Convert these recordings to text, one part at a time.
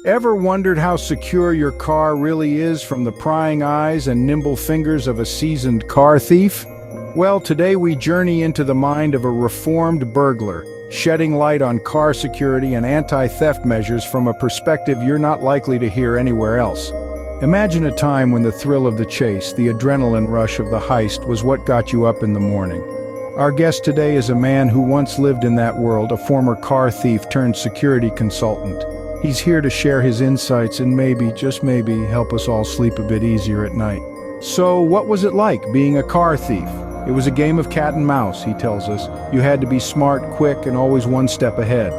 Ever wondered how secure your car really is from the prying eyes and nimble fingers of a seasoned car thief? Well, today we journey into the mind of a reformed burglar, shedding light on car security and anti-theft measures from a perspective you're not likely to hear anywhere else. Imagine a time when the thrill of the chase, the adrenaline rush of the heist was what got you up in the morning. Our guest today is a man who once lived in that world, a former car thief turned security consultant. He's here to share his insights and maybe, just maybe, help us all sleep a bit easier at night. So, what was it like being a car thief? It was a game of cat and mouse, he tells us. You had to be smart, quick, and always one step ahead.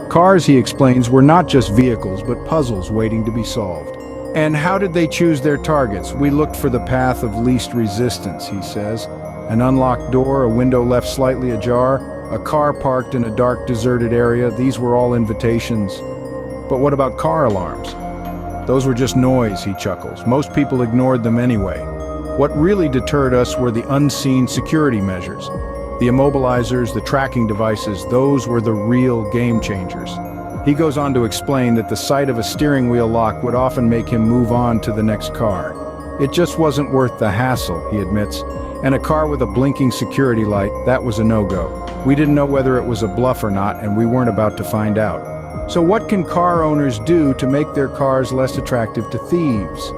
Cars, he explains, were not just vehicles, but puzzles waiting to be solved. And how did they choose their targets? We looked for the path of least resistance, he says. An unlocked door, a window left slightly ajar, a car parked in a dark, deserted area, these were all invitations. But what about car alarms? Those were just noise, he chuckles. Most people ignored them anyway. What really deterred us were the unseen security measures. The immobilizers, the tracking devices, those were the real game changers. He goes on to explain that the sight of a steering wheel lock would often make him move on to the next car. It just wasn't worth the hassle, he admits. And a car with a blinking security light, that was a no-go. We didn't know whether it was a bluff or not, and we weren't about to find out. So what can car owners do to make their cars less attractive to thieves?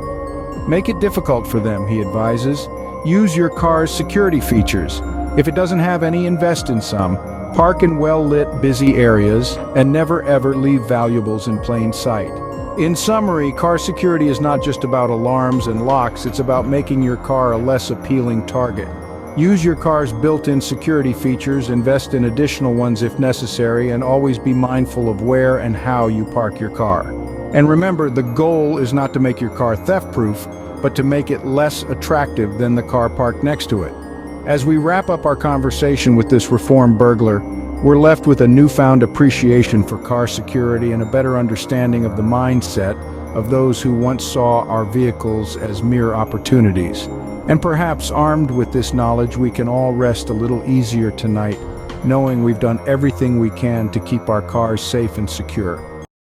Make it difficult for them, he advises. Use your car's security features. If it doesn't have any, invest in some. Park in well-lit, busy areas, and never ever leave valuables in plain sight. In summary, car security is not just about alarms and locks, it's about making your car a less appealing target. Use your car's built-in security features, invest in additional ones if necessary, and always be mindful of where and how you park your car. And remember, the goal is not to make your car theft-proof, but to make it less attractive than the car parked next to it. As we wrap up our conversation with this reformed burglar, we're left with a newfound appreciation for car security and a better understanding of the mindset of those who once saw our vehicles as mere opportunities. And perhaps armed with this knowledge, we can all rest a little easier tonight, knowing we've done everything we can to keep our cars safe and secure.